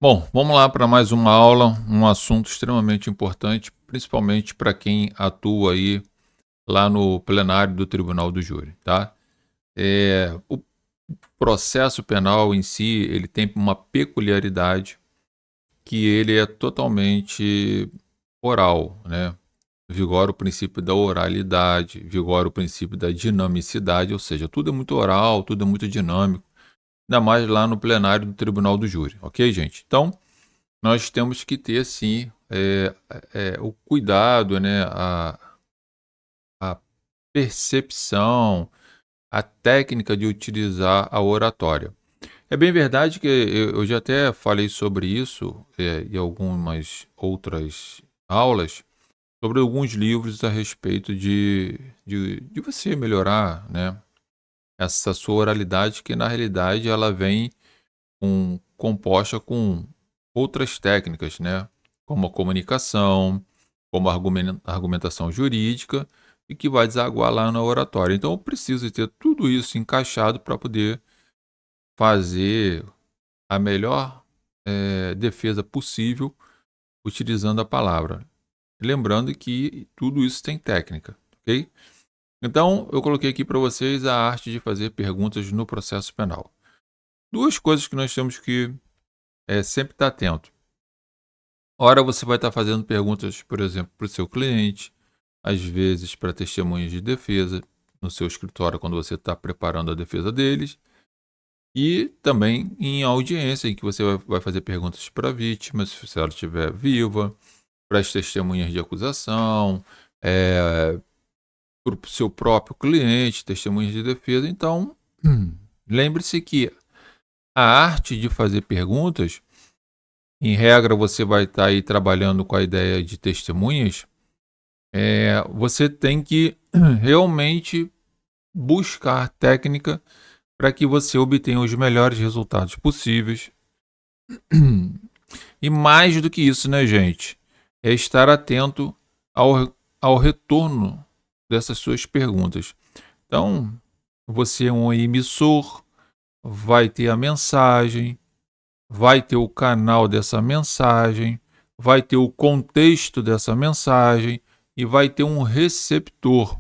Bom, vamos lá para mais uma aula, um assunto extremamente importante, principalmente para quem atua aí lá no plenário do Tribunal do Júri, tá? O processo penal em si, ele tem uma peculiaridade que ele é totalmente oral, né? Vigora o princípio da oralidade, vigora o princípio da dinamicidade, ou seja, tudo é muito oral, tudo é muito dinâmico, ainda mais lá no plenário do Tribunal do Júri, ok, gente? Então, nós temos que ter sim o cuidado, né, a percepção, a técnica de utilizar a oratória. É bem verdade que eu já até falei sobre isso em algumas outras aulas, sobre alguns livros a respeito de você melhorar, né, essa sua oralidade, que na realidade ela vem composta com outras técnicas, né, como a comunicação, como a argumentação jurídica, e que vai desaguar lá na oratória. Então eu preciso ter tudo isso encaixado para poder fazer a melhor defesa possível utilizando a palavra. Lembrando que tudo isso tem técnica, ok? Então eu coloquei aqui para vocês a arte de fazer perguntas no processo penal. Duas coisas que nós temos que sempre estar atento. Ora, você vai estar fazendo perguntas, por exemplo, para o seu cliente, às vezes para testemunhas de defesa, no seu escritório, quando você está preparando a defesa deles, e também em audiência, em que você vai fazer perguntas para a vítima, se ela estiver viva, para as testemunhas de acusação, para o seu próprio cliente, testemunhas de defesa. Então, lembre-se que a arte de fazer perguntas, em regra, você vai estar aí trabalhando com a ideia de testemunhas. Você tem que realmente buscar técnica para que você obtenha os melhores resultados possíveis. E mais do que isso, né, gente? É estar atento ao retorno dessas suas perguntas. Então, você é um emissor, vai ter a mensagem, vai ter o canal dessa mensagem, vai ter o contexto dessa mensagem e vai ter um receptor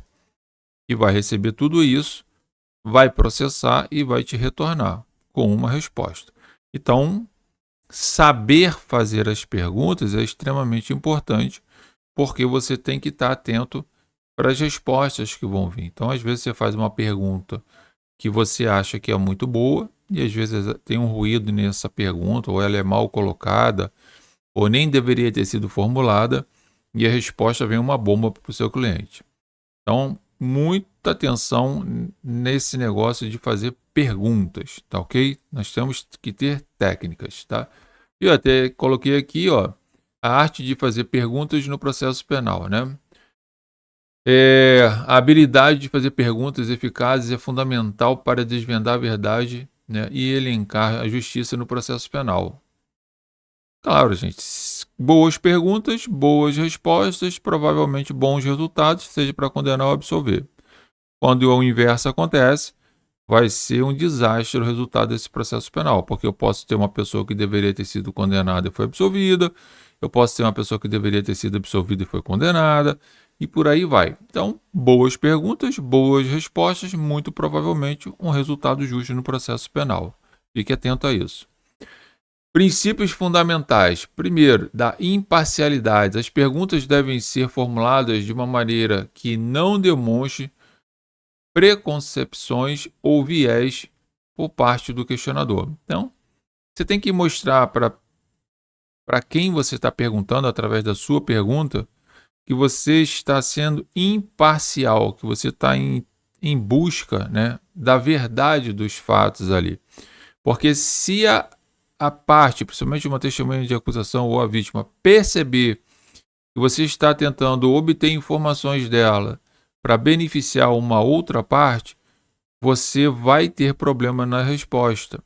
que vai receber tudo isso, vai processar e vai te retornar com uma resposta. Então, saber fazer as perguntas é extremamente importante, porque você tem que estar atento para as respostas que vão vir. Então, às vezes você faz uma pergunta que você acha que é muito boa e às vezes tem um ruído nessa pergunta, ou ela é mal colocada, ou nem deveria ter sido formulada, e a resposta vem uma bomba para o seu cliente. Então, muita atenção nesse negócio de fazer perguntas, tá ok? Nós temos que ter técnicas, tá? E eu até coloquei aqui, ó, a arte de fazer perguntas no processo penal, né? A habilidade de fazer perguntas eficazes é fundamental para desvendar a verdade, né, e elencar a justiça no processo penal. Claro, gente, boas perguntas, boas respostas, provavelmente bons resultados, seja para condenar ou absolver. Quando o inverso acontece, vai ser um desastre o resultado desse processo penal, porque eu posso ter uma pessoa que deveria ter sido condenada e foi absolvida, eu posso ter uma pessoa que deveria ter sido absolvida e foi condenada, e por aí vai. Então, boas perguntas, boas respostas, muito provavelmente um resultado justo no processo penal. Fique atento a isso. Princípios fundamentais. Primeiro, da imparcialidade. As perguntas devem ser formuladas de uma maneira que não demonstre preconcepções ou viés por parte do questionador. Então, você tem que mostrar para quem você está perguntando, através da sua pergunta, que você está sendo imparcial, que você está em busca, né, da verdade dos fatos ali. Porque se a parte, principalmente uma testemunha de acusação ou a vítima, perceber que você está tentando obter informações dela para beneficiar uma outra parte, você vai ter problema na resposta,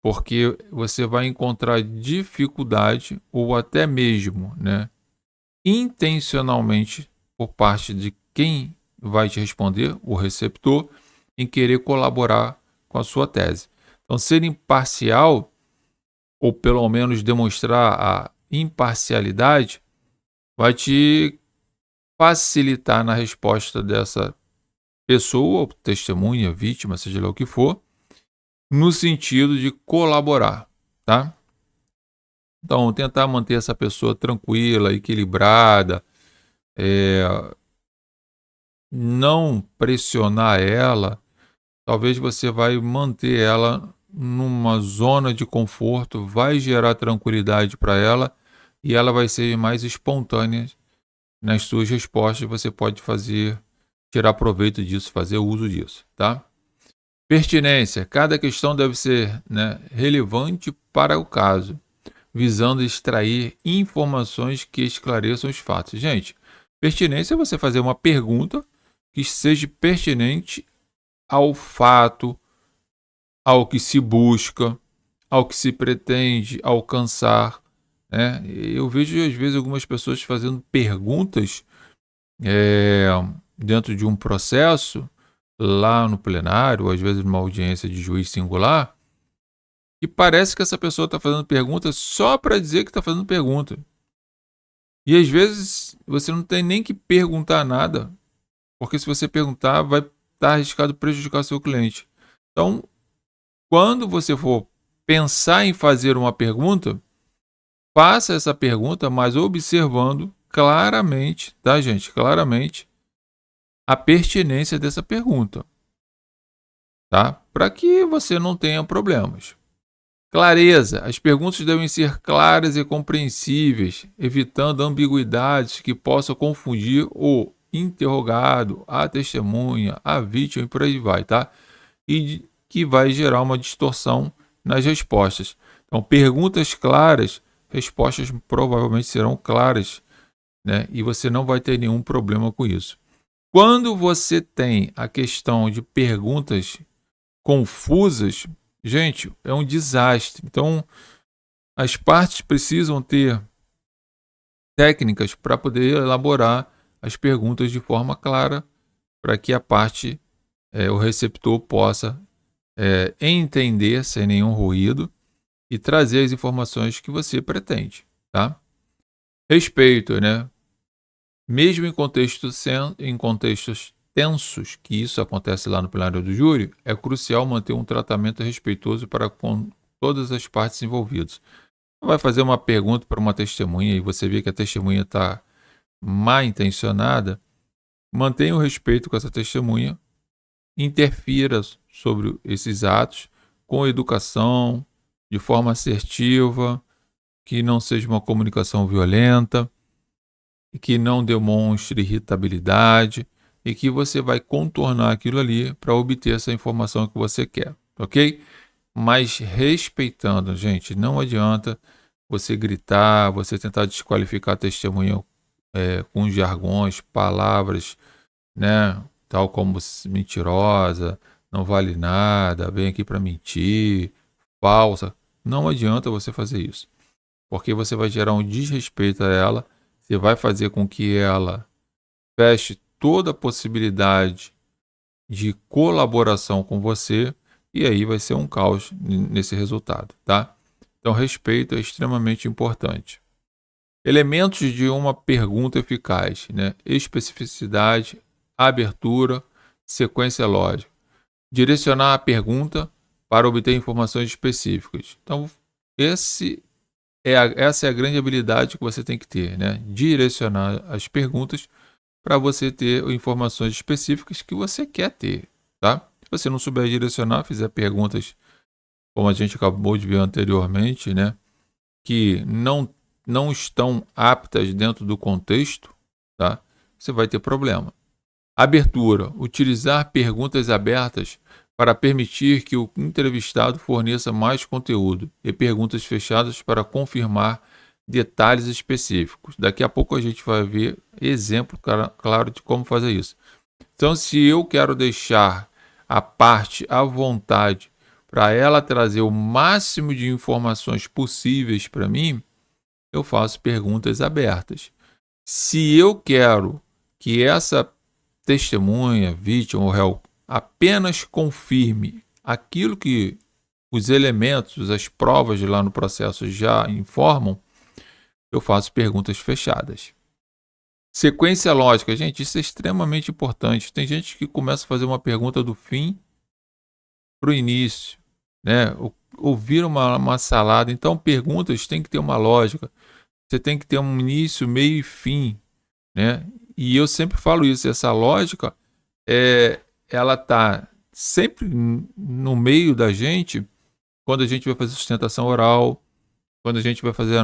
porque você vai encontrar dificuldade ou até mesmo, né, intencionalmente por parte de quem vai te responder, o receptor, em querer colaborar com a sua tese. Então, ser imparcial ou pelo menos demonstrar a imparcialidade, vai te facilitar na resposta dessa pessoa, ou testemunha, vítima, seja lá o que for, no sentido de colaborar, tá? Então, tentar manter essa pessoa tranquila, equilibrada, não pressionar ela. Talvez você vai manter ela numa zona de conforto, vai gerar tranquilidade para ela e ela vai ser mais espontânea nas suas respostas. Você pode tirar proveito disso, fazer uso disso, tá? Pertinência. Cada questão deve ser, né, relevante para o caso, visando extrair informações que esclareçam os fatos. Gente, pertinência é você fazer uma pergunta que seja pertinente ao fato, ao que se busca, ao que se pretende alcançar, né? Eu vejo às vezes algumas pessoas fazendo perguntas dentro de um processo, lá no plenário, ou às vezes numa audiência de juiz singular, e parece que essa pessoa está fazendo pergunta só para dizer que está fazendo pergunta. E às vezes você não tem nem que perguntar nada, porque se você perguntar, vai estar arriscado prejudicar seu cliente. Então, quando você for pensar em fazer uma pergunta, faça essa pergunta, mas observando claramente, tá, gente? Claramente a pertinência dessa pergunta, tá? Para que você não tenha problemas. Clareza. As perguntas devem ser claras e compreensíveis, evitando ambiguidades que possam confundir o interrogado, a testemunha, a vítima e por aí vai, tá? E que vai gerar uma distorção nas respostas. Então, perguntas claras, respostas provavelmente serão claras, né? E você não vai ter nenhum problema com isso. Quando você tem a questão de perguntas confusas, gente, é um desastre. Então, as partes precisam ter técnicas para poder elaborar as perguntas de forma clara, para que a parte, o receptor, possa entender sem nenhum ruído e trazer as informações que você pretende, tá? Respeito, né? Mesmo em contextos tensos, que isso acontece lá no plenário do júri, é crucial manter um tratamento respeitoso para com todas as partes envolvidas. Vai fazer uma pergunta para uma testemunha e você vê que a testemunha está mal intencionada, mantenha o respeito com essa testemunha, interfira sobre esses atos com educação, de forma assertiva, que não seja uma comunicação violenta, e que não demonstre irritabilidade, e que você vai contornar aquilo ali para obter essa informação que você quer, ok? Mas respeitando, gente, não adianta você gritar, você tentar desqualificar a testemunha com jargões, palavras, né, tal como mentirosa, não vale nada, vem aqui para mentir, falsa. Não adianta você fazer isso, porque você vai gerar um desrespeito a ela, você vai fazer com que ela feche toda a possibilidade de colaboração com você, e aí vai ser um caos nesse resultado, tá? Então, respeito é extremamente importante. Elementos de uma pergunta eficaz, né? Especificidade, abertura, sequência lógica. Direcionar a pergunta para obter informações específicas. Então, essa é a grande habilidade que você tem que ter, né? Direcionar as perguntas para você ter informações específicas que você quer ter, tá? Se você não souber direcionar, fizer perguntas, como a gente acabou de ver anteriormente, né, que não estão aptas dentro do contexto, tá? Você vai ter problema. Abertura. Utilizar perguntas abertas para permitir que o entrevistado forneça mais conteúdo e perguntas fechadas para confirmar detalhes específicos. Daqui a pouco a gente vai ver exemplo claro de como fazer isso. Então, se eu quero deixar a parte à vontade para ela trazer o máximo de informações possíveis para mim, eu faço perguntas abertas. Se eu quero que essa testemunha, vítima ou réu apenas confirme aquilo que os elementos, as provas lá no processo já informam, eu faço perguntas fechadas. Sequência lógica, gente, isso é extremamente importante. Tem gente que começa a fazer uma pergunta do fim para o início, né? Ouvir uma salada. Então, perguntas têm que ter uma lógica. Você tem que ter um início, meio e fim, né? E eu sempre falo isso, essa lógica, ela está sempre no meio da gente, quando a gente vai fazer sustentação oral, quando a gente vai fazer a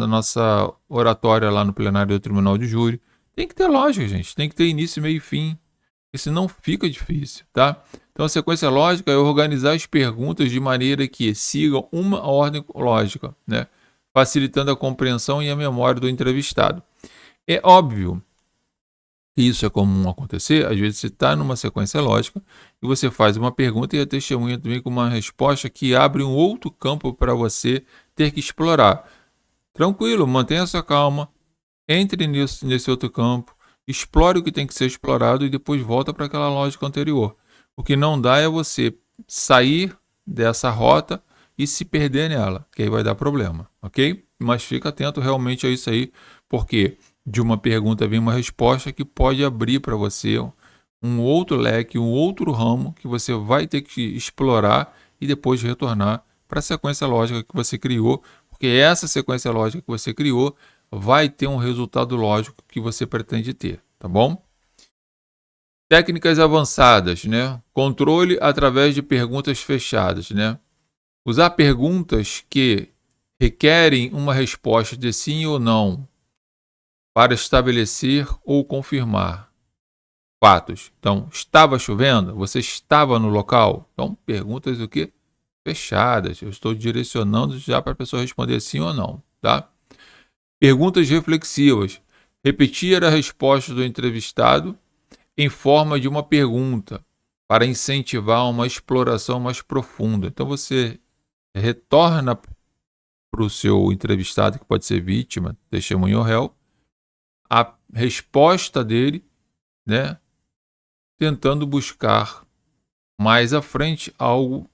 nossa oratória lá no plenário do Tribunal de Júri. Tem que ter lógica, gente. Tem que ter início, meio e fim. Porque senão fica difícil, tá? Então a sequência lógica é organizar as perguntas de maneira que sigam uma ordem lógica, né? Facilitando a compreensão e a memória do entrevistado. É óbvio que isso é comum acontecer. Às vezes você está numa sequência lógica e você faz uma pergunta e a testemunha vem com uma resposta que abre um outro campo para você ter que explorar. Tranquilo, mantenha sua calma, entre nesse outro campo, explore o que tem que ser explorado e depois volta para aquela lógica anterior. O que não dá é você sair dessa rota e se perder nela, que aí vai dar problema, ok? Mas fica atento realmente a isso aí, porque de uma pergunta vem uma resposta que pode abrir para você um outro leque, um outro ramo que você vai ter que explorar e depois retornar para a sequência lógica que você criou, porque essa sequência lógica que você criou vai ter um resultado lógico que você pretende ter, tá bom? Técnicas avançadas, né? Controle através de perguntas fechadas, né? Usar perguntas que requerem uma resposta de sim ou não para estabelecer ou confirmar fatos. Então, estava chovendo? Você estava no local? Então, perguntas o quê? Fechadas. Eu estou direcionando já para a pessoa responder sim ou não, tá? Perguntas reflexivas. Repetir a resposta do entrevistado em forma de uma pergunta para incentivar uma exploração mais profunda. Então você retorna para o seu entrevistado, que pode ser vítima, testemunha ou réu, a resposta dele, né, tentando buscar mais à frente algo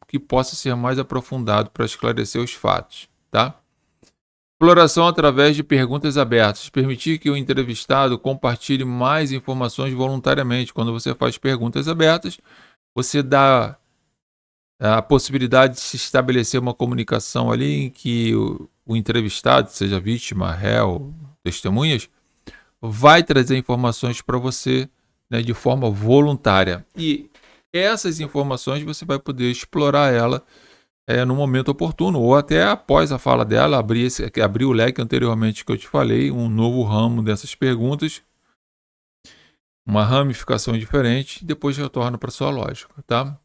que possa ser mais aprofundado para esclarecer os fatos, tá? Exploração através de perguntas abertas. Permitir que o entrevistado compartilhe mais informações voluntariamente. Quando você faz perguntas abertas, você dá a possibilidade de se estabelecer uma comunicação ali em que o entrevistado, seja vítima, réu, testemunhas, vai trazer informações para você, né, de forma voluntária. E essas informações você vai poder explorar ela no momento oportuno, ou até após a fala dela, abrir o leque anteriormente que eu te falei, um novo ramo dessas perguntas, uma ramificação diferente, e depois retorna para sua lógica, tá?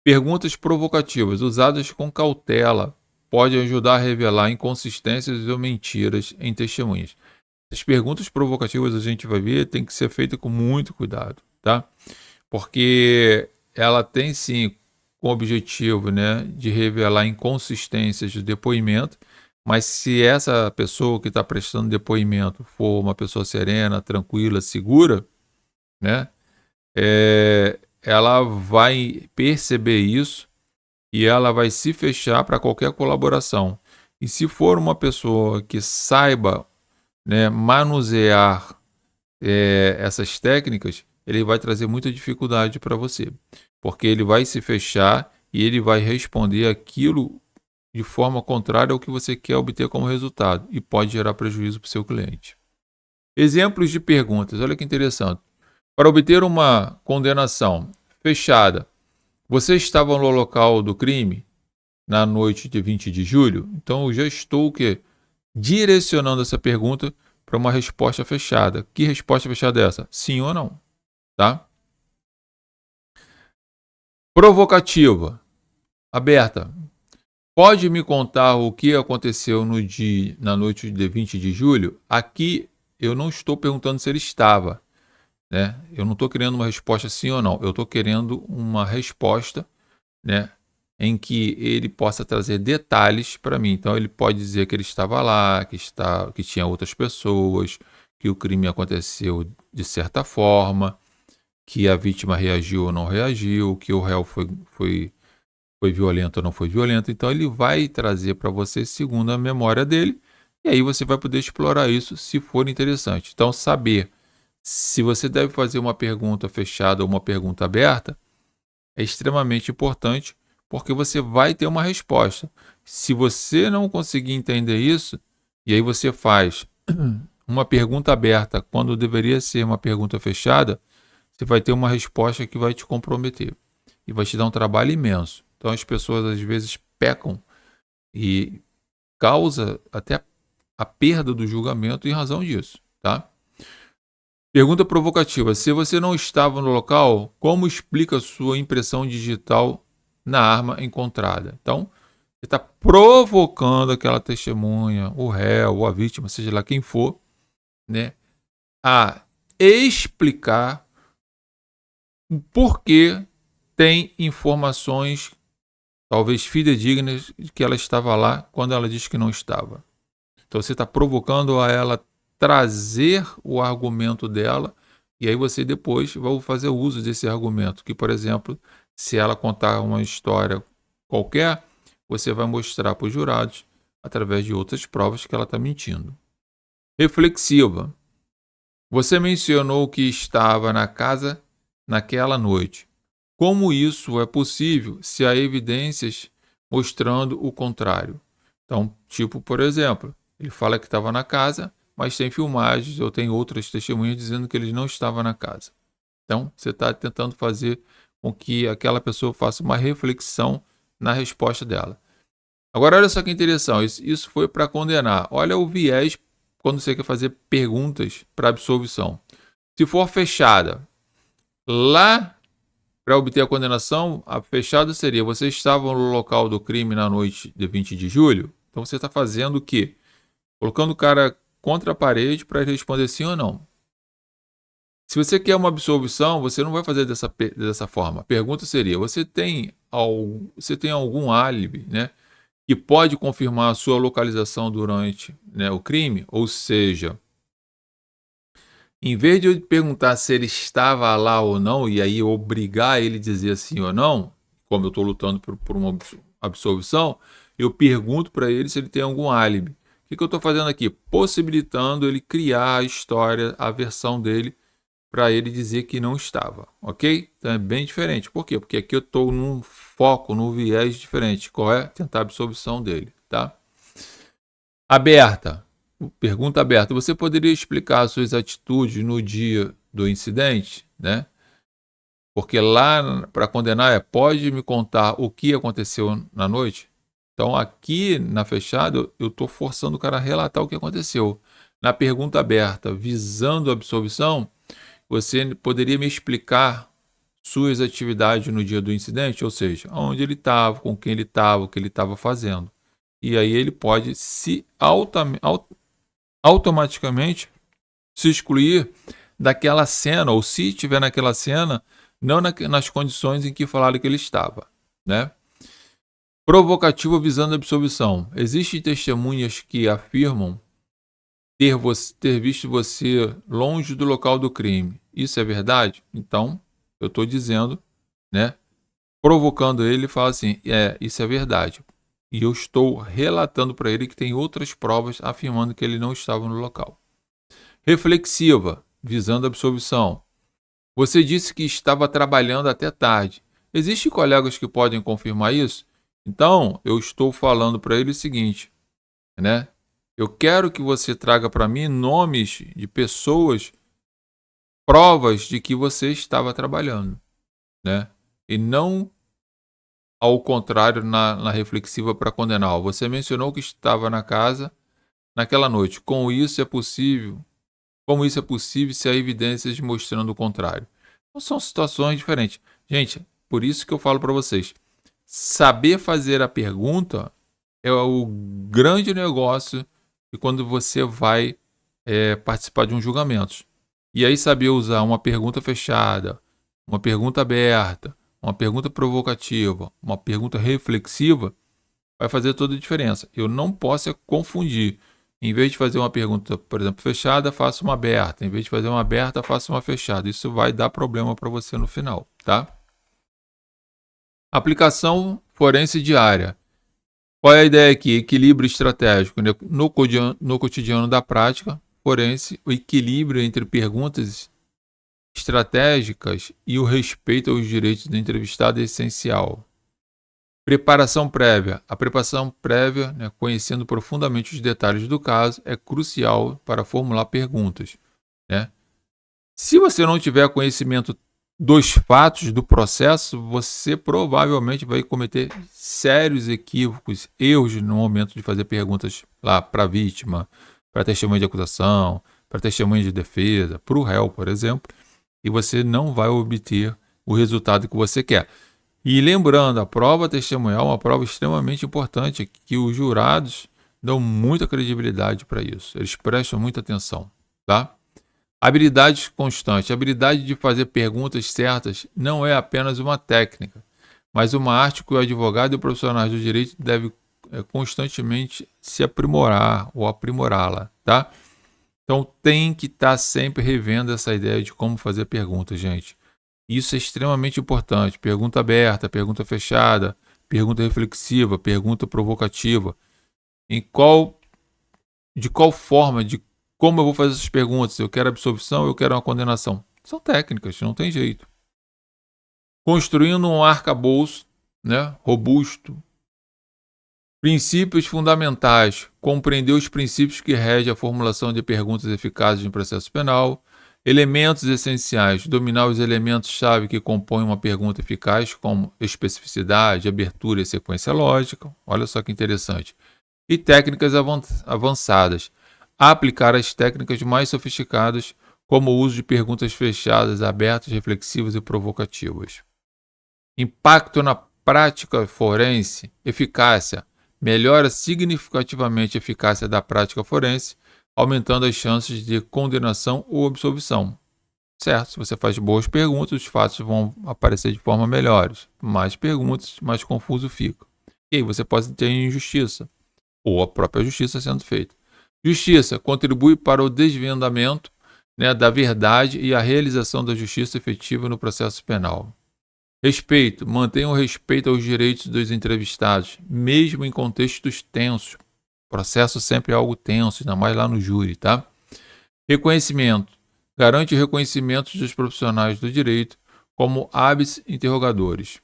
Perguntas provocativas, usadas com cautela, podem ajudar a revelar inconsistências ou mentiras em testemunhas. As perguntas provocativas, a gente vai ver, tem que ser feita com muito cuidado, tá? Porque ela tem sim com o objetivo, né, de revelar inconsistências do depoimento, mas se essa pessoa que está prestando depoimento for uma pessoa serena, tranquila, segura, né, ela vai perceber isso e ela vai se fechar para qualquer colaboração. E se for uma pessoa que saiba, né, manusear essas técnicas, ele vai trazer muita dificuldade para você, porque ele vai se fechar e ele vai responder aquilo de forma contrária ao que você quer obter como resultado e pode gerar prejuízo para o seu cliente. Exemplos de perguntas, olha que interessante. Para obter uma condenação fechada, você estava no local do crime na noite de 20 de julho? Então eu já estou direcionando essa pergunta para uma resposta fechada. Que resposta fechada é essa? Sim ou não? Tá? Provocativa. Aberta. Pode me contar o que aconteceu na noite de 20 de julho? Aqui eu não estou perguntando se ele estava, né? Eu não estou querendo uma resposta sim ou não. Eu estou querendo uma resposta, né, em que ele possa trazer detalhes para mim. Então ele pode dizer que ele estava lá, que tinha outras pessoas, que o crime aconteceu de certa forma, que a vítima reagiu ou não reagiu, que o réu foi foi violento ou não foi violento. Então ele vai trazer para você segundo a memória dele, e aí você vai poder explorar isso se for interessante. Então saber se você deve fazer uma pergunta fechada ou uma pergunta aberta é extremamente importante, porque você vai ter uma resposta. Se você não conseguir entender isso, e aí você faz uma pergunta aberta quando deveria ser uma pergunta fechada, você vai ter uma resposta que vai te comprometer e vai te dar um trabalho imenso. Então as pessoas às vezes pecam e causa até a perda do julgamento em razão disso, tá? Pergunta provocativa: se você não estava no local, como explica sua impressão digital na arma encontrada? Então, você está provocando aquela testemunha, o réu, ou a vítima, seja lá quem for, né, a explicar o porquê tem informações, talvez fidedignas, de que ela estava lá quando ela disse que não estava. Então, você está provocando a ela trazer o argumento dela, e aí você depois vai fazer uso desse argumento, que, por exemplo, se ela contar uma história qualquer, você vai mostrar para os jurados, através de outras provas, que ela está mentindo. Reflexiva. Você mencionou que estava na casa naquela noite. Como isso é possível se há evidências mostrando o contrário? Então, tipo, por exemplo, ele fala que estava na casa, mas tem filmagens ou tem outras testemunhas dizendo que ele não estava na casa. Então, você está tentando fazer com que aquela pessoa faça uma reflexão na resposta dela. Agora, olha só que interessante, isso foi para condenar. Olha o viés quando você quer fazer perguntas para absolvição. Se for fechada, lá para obter a condenação, a fechada seria: você estava no local do crime na noite de 20 de julho? Então você está fazendo o quê? Colocando o cara contra a parede para ele responder sim ou não. Se você quer uma absolvição, você não vai fazer dessa forma. A pergunta seria: você tem algum álibi, né, que pode confirmar a sua localização durante, né, o crime? Ou seja, em vez de eu perguntar se ele estava lá ou não, e aí obrigar ele a dizer sim ou não, como eu estou lutando por uma absolvição, eu pergunto para ele se ele tem algum álibi. O que eu estou fazendo aqui? Possibilitando ele criar a história, a versão dele, para ele dizer que não estava, ok? Então é bem diferente. Por quê? Porque aqui eu estou num foco, num viés diferente. Qual é? Tentar a absolvição dele, tá? Aberta. Pergunta aberta. Você poderia explicar suas atitudes no dia do incidente, né? Porque lá para condenar pode me contar o que aconteceu na noite? Então aqui na fechada eu estou forçando o cara a relatar o que aconteceu. Na pergunta aberta, visando a absolvição, você poderia me explicar suas atividades no dia do incidente? Ou seja, onde ele estava, com quem ele estava, o que ele estava fazendo. E aí ele pode se automaticamente se excluir daquela cena, ou se estiver naquela cena, não nas condições em que falaram que ele estava, né? Provocativo visando a absolvição. Existem testemunhas que afirmam ter visto você longe do local do crime. Isso é verdade? Então, eu estou dizendo, né? Provocando ele, fala assim: isso é verdade. E eu estou relatando para ele que tem outras provas afirmando que ele não estava no local. Reflexiva, visando a absolvição. Você disse que estava trabalhando até tarde. Existem colegas que podem confirmar isso? Então, eu estou falando para ele o seguinte, né? Eu quero que você traga para mim nomes de pessoas, provas de que você estava trabalhando, né? E não ao contrário na reflexiva para condenar. Você mencionou que estava na casa naquela noite. Como isso é possível se há evidências mostrando o contrário? Então, são situações diferentes. Gente, por isso que eu falo para vocês, saber fazer a pergunta é o grande negócio de quando você vai participar de um julgamento. E aí saber usar uma pergunta fechada, uma pergunta aberta, uma pergunta provocativa, uma pergunta reflexiva, vai fazer toda a diferença. Eu não posso confundir. Em vez de fazer uma pergunta, por exemplo, fechada, faça uma aberta. Em vez de fazer uma aberta, faça uma fechada. Isso vai dar problema para você no final, tá? Aplicação forense diária. Qual é a ideia aqui? Equilíbrio estratégico, né? No cotidiano da prática forense, o equilíbrio entre perguntas estratégicas e o respeito aos direitos do entrevistado é essencial. Preparação prévia. A preparação prévia, né, conhecendo profundamente os detalhes do caso, é crucial para formular perguntas, né? Se você não tiver conhecimento dos fatos do processo, você provavelmente vai cometer sérios equívocos, erros no momento de fazer perguntas lá para a vítima, para testemunha de acusação, para testemunha de defesa, para o réu, por exemplo, e você não vai obter o resultado que você quer. E lembrando, a prova testemunhal é uma prova extremamente importante, que os jurados dão muita credibilidade para isso. Eles prestam muita atenção, tá? Habilidade constante. A habilidade de fazer perguntas certas não é apenas uma técnica, mas uma arte que o advogado e os profissionais do direito devem constantemente se aprimorar ou aprimorá-la, tá? Então tem que estar sempre revendo essa ideia de como fazer perguntas, gente. Isso é extremamente importante. Pergunta aberta, pergunta fechada, pergunta reflexiva, pergunta provocativa. De qual forma, de como eu vou fazer essas perguntas? Eu quero absolvição, eu quero uma condenação. São técnicas, não tem jeito. Construindo um arcabouço, né, robusto. Princípios fundamentais. Compreender os princípios que regem a formulação de perguntas eficazes no processo penal. Elementos essenciais. Dominar os elementos-chave que compõem uma pergunta eficaz, como especificidade, abertura e sequência lógica. Olha só que interessante. E técnicas avançadas. Aplicar as técnicas mais sofisticadas, como o uso de perguntas fechadas, abertas, reflexivas e provocativas. Impacto na prática forense. Eficácia. Melhora significativamente a eficácia da prática forense, aumentando as chances de condenação ou absolvição. Certo? Se você faz boas perguntas, os fatos vão aparecer de forma melhores. Mais perguntas, mais confuso fica. E aí você pode ter injustiça, ou a própria justiça sendo feita. Justiça contribui para o desvendamento, né, da verdade e a realização da justiça efetiva no processo penal. Respeito. Mantenha o respeito aos direitos dos entrevistados, mesmo em contextos tensos. O processo sempre é algo tenso, ainda mais lá no júri, tá? Reconhecimento. Garante o reconhecimento dos profissionais do direito como hábeis interrogadores.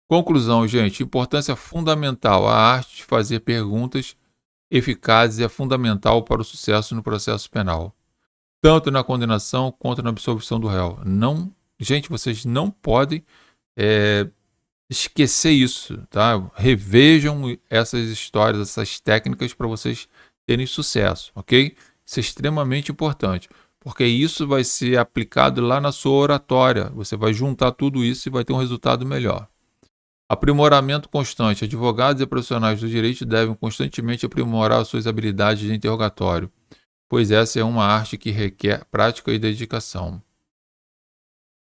Conclusão, gente. Importância fundamental. A arte de fazer perguntas eficazes é fundamental para o sucesso no processo penal, tanto na condenação quanto na absolvição do réu. Gente, vocês não podem esquecer isso, tá? Revejam essas histórias, essas técnicas para vocês terem sucesso, ok? Isso é extremamente importante, porque isso vai ser aplicado lá na sua oratória. Você vai juntar tudo isso e vai ter um resultado melhor. Aprimoramento constante. Advogados e profissionais do direito devem constantemente aprimorar suas habilidades de interrogatório, pois essa é uma arte que requer prática e dedicação.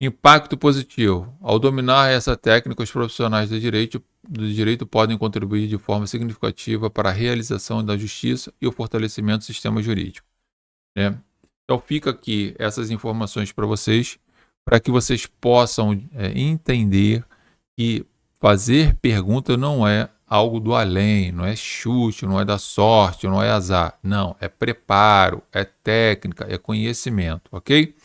Impacto positivo. Ao dominar essa técnica, os profissionais do direito podem contribuir de forma significativa para a realização da justiça e o fortalecimento do sistema jurídico, né? Então fica aqui essas informações para que vocês possam entender que fazer pergunta não é algo do além, não é chute, não é da sorte, não é azar. Não, é preparo, é técnica, é conhecimento, ok?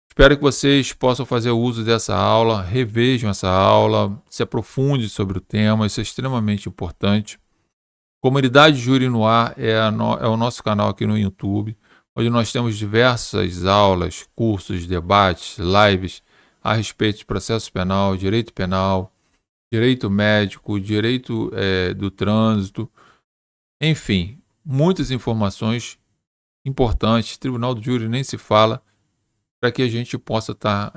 Espero que vocês possam fazer uso dessa aula, revejam essa aula, se aprofunde sobre o tema, isso é extremamente importante. Comunidade Júri no Ar é o nosso canal aqui no YouTube, onde nós temos diversas aulas, cursos, debates, lives a respeito de processo penal, direito médico, direito do trânsito, enfim, muitas informações importantes. Tribunal do Júri nem se fala, para que a gente possa estar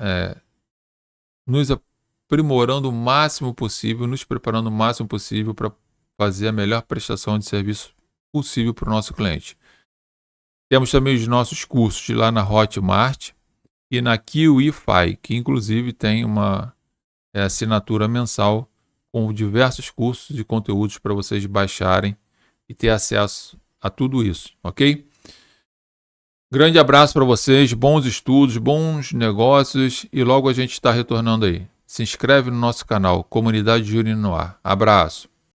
nos aprimorando o máximo possível, nos preparando o máximo possível para fazer a melhor prestação de serviço possível para o nosso cliente. Temos também os nossos cursos lá na Hotmart e na QIFI, que inclusive tem uma assinatura mensal com diversos cursos e conteúdos para vocês baixarem e ter acesso a tudo isso, ok? Grande abraço para vocês, bons estudos, bons negócios e logo a gente está retornando aí. se inscreve no nosso canal Comunidade Júri no Ar. Abraço!